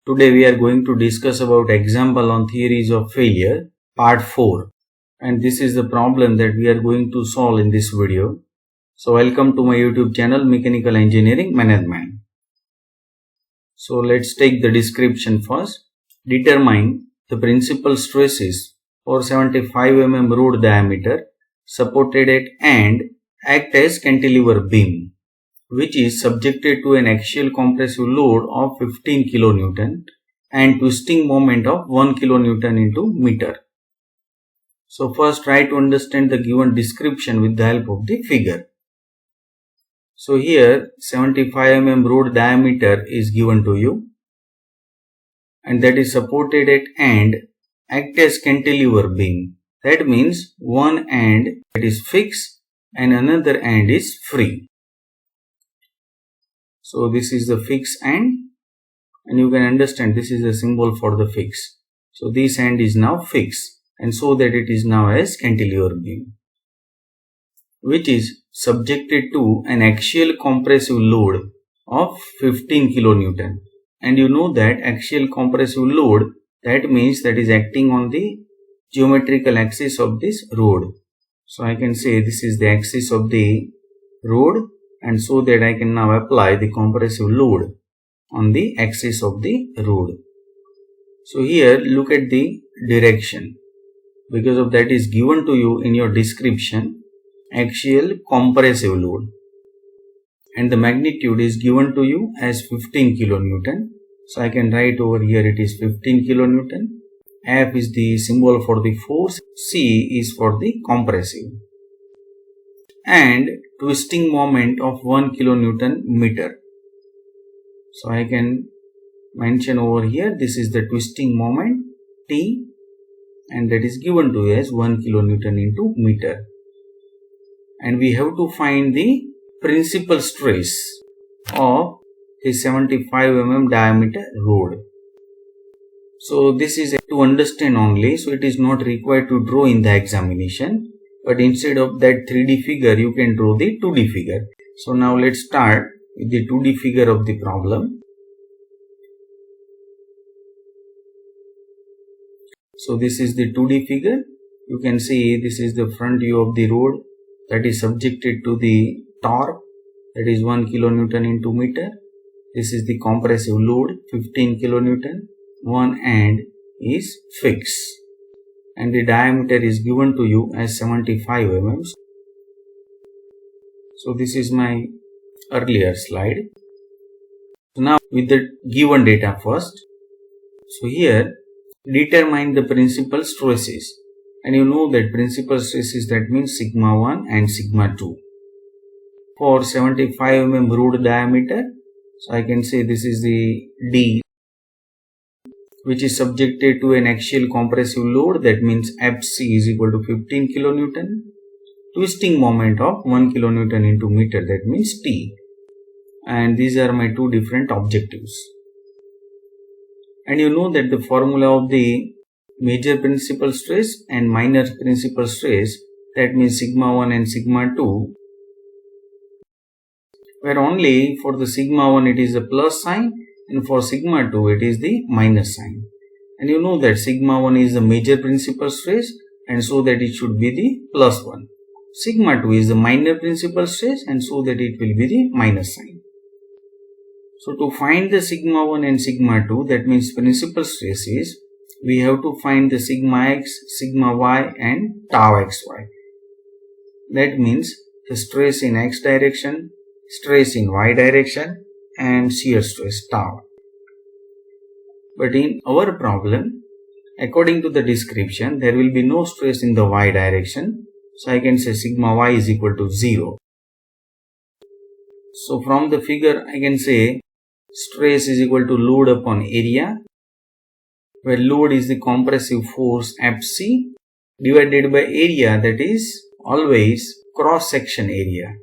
Today we are going to discuss about example on theories of failure part 4, and this is the problem that we are going to solve in this video. So welcome to my YouTube channel Mechanical Engineering Management. So let's take the description first. Determine the principal stresses for 75 mm rod diameter supported at end act as cantilever beam, which is subjected to an axial compressive load of 15 kN and twisting moment of 1 kN into meter. So first try to understand the given description with the help of the figure. So here 75 mm rod diameter is given to you, and that is supported at end act as cantilever beam. That means one end that is fixed and another end is free. So this is the fixed end, and you can understand this is a symbol for the fix. So this end is now fixed, and so that it is now as cantilever beam, which is subjected to an axial compressive load of 15 kN. And you know that axial compressive load, that means that is acting on the geometrical axis of this rod. So I can say this is the axis of the rod, and so that I can now apply the compressive load on the axis of the rod. So here look at the direction, because of that is given to you in your description axial compressive load, and the magnitude is given to you as 15 kN. So I can write over here it is 15 kN. F is the symbol for the force, C is for the compressive, and twisting moment of 1 kN meter. So I can mention over here this is the twisting moment T, and that is given to you as 1 kN into meter. And we have to find the principal stress of the 75 mm diameter rod. So this is to understand only, so it is not required to draw in the examination, but instead of that 3D figure you can draw the 2D figure. So now let's start with the 2D figure of the problem. So this is the 2D figure. You can see this is the front view of the rod that is subjected to the torque, that is 1 kN into meter. This is the compressive load 15 kN. One end is fixed, and the diameter is given to you as 75 mm. So this is my earlier slide. So now with the given data first. So here determine the principal stresses, and you know that principal stresses, that means sigma 1 and sigma 2 for 75 mm rod diameter. So I can say this is the D, which is subjected to an axial compressive load, that means Fc is equal to 15 kN, twisting moment of 1 kN into meter, that means T. And these are my two different objectives. And you know that the formula of the major principal stress and minor principal stress, that means sigma 1 and sigma 2, where only for the sigma 1 it is a plus sign, and for sigma 2 it is the minus sign. And you know that sigma 1 is the major principal stress, and so that it should be the plus 1. Sigma 2 is the minor principal stress, and so that it will be the minus sign. So to find the sigma 1 and sigma 2, that means principal stresses, we have to find the sigma x, sigma y and tau xy. That means the stress in x direction, stress in y direction, and shear stress tau. But in our problem, according to the description, there will be no stress in the y direction. So I can say sigma y is equal to 0. So from the figure I can say stress is equal to load upon area, where load is the compressive force Fc divided by area, that is always cross section area,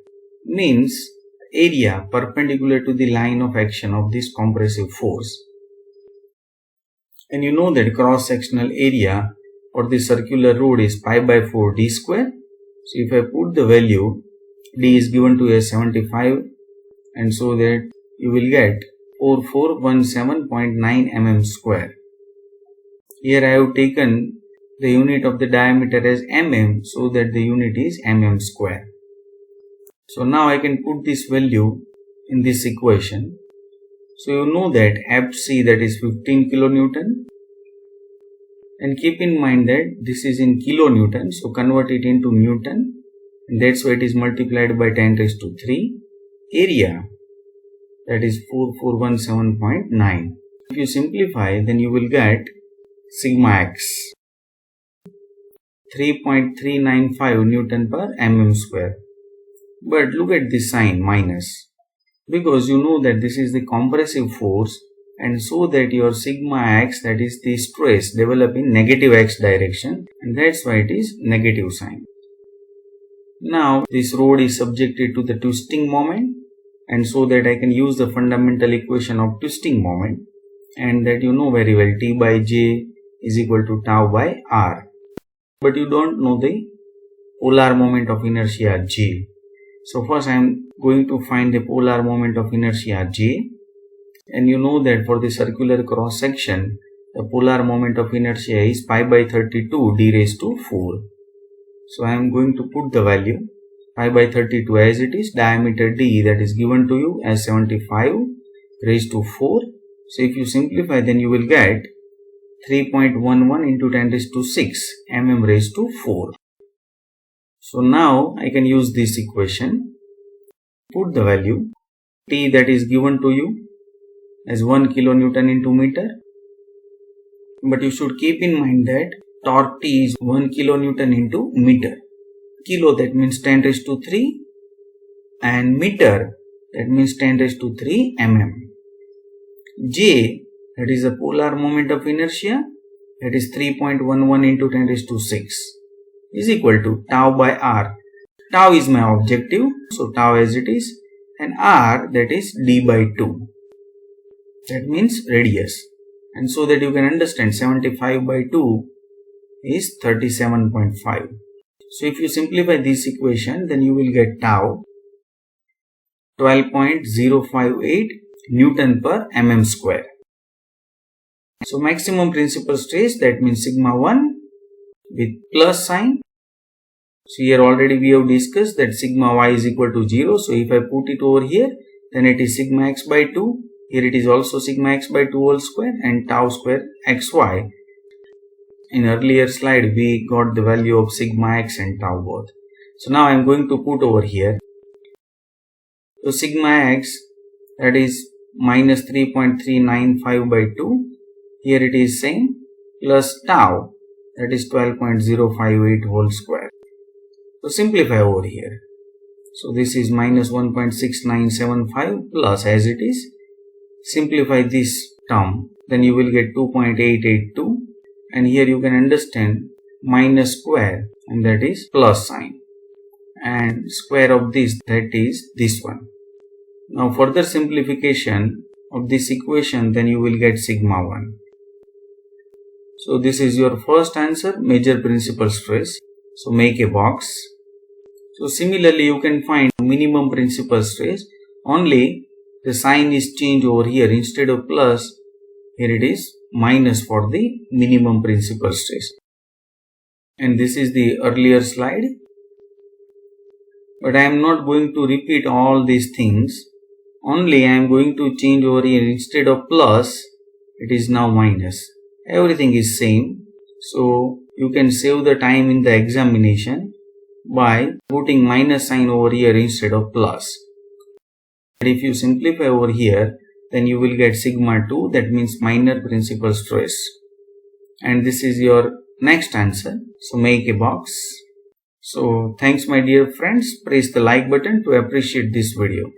means area perpendicular to the line of action of this compressive force. And you know that cross sectional area for the circular rod is pi by 4 d square. So if I put the value, d is given to as 75, and so that you will get 4417.9 mm square. Here I have taken the unit of the diameter as mm, so that the unit is mm square. So now I can put this value in this equation. So you know that Fc, that is 15 kilonewton, and keep in mind that this is in kilonewton, so convert it into newton, and that's why it is multiplied by 10 raised to 3. Area, that is 4417.9. If you simplify, then you will get sigma x 3.395 Newton per mm square. But look at this sign minus, because you know that this is the compressive force, and so that your sigma x, that is the stress, develop in negative x direction, and that's why it is negative sign. Now this rod is subjected to the twisting moment, and so that I can use the fundamental equation of twisting moment, and that you know very well, T by J is equal to tau by R. But you don't know the polar moment of inertia J. So first I am going to find the polar moment of inertia J, and you know that for the circular cross section, the polar moment of inertia is pi by 32 d raised to 4. So I am going to put the value pi by 32 as it is, diameter d, that is given to you as 75 raised to 4. So if you simplify, then you will get 3.11 into 10 raised to 6 mm raised to 4. So now I can use this equation, put the value T, that is given to you as 1 kilonewton into meter, but you should keep in mind that torque T is 1 kilonewton into meter. Kilo, that means 10 raised to 3, and meter, that means 10 raised to 3 mm. J, that is the polar moment of inertia, that is 3.11 into 10 raised to 6, is equal to tau by R. Tau is my objective, so tau as it is, and R, that is d by 2, that means radius. And so that you can understand, 75 by 2 is 37.5. So if you simplify this equation, then you will get tau 12.058 Newton per mm square. So maximum principal stress, that means sigma 1 with plus sign. So here already we have discussed that sigma y is equal to 0. So if I put it over here, then it is sigma x by 2. Here it is also sigma x by 2 whole square and tau square xy. In earlier slide we got the value of sigma x and tau both. So now I am going to put over here. So sigma x, that is minus 3.395 by 2. Here it is same, plus tau, that is 12.058 whole square. So simplify over here. So this is minus 1.6975 plus as it is. Simplify this term, then you will get 2.882, and here you can understand minus square, and that is plus sign, and square of this, that is this one. Now further simplification of this equation, then you will get sigma 1. So this is your first answer, major principal stress. So make a box. So similarly you can find minimum principal stress, only the sign is changed over here. Instead of plus, here it is minus for the minimum principal stress. And this is the earlier slide. But I am not going to repeat all these things. Only I am going to change over here. Instead of plus, it is now minus. Everything is same. So you can save the time in the examination by putting minus sign over here instead of plus. But if you simplify over here, then you will get sigma 2, that means minor principal stress. And this is your next answer. So make a box. So thanks my dear friends. Press the like button to appreciate this video.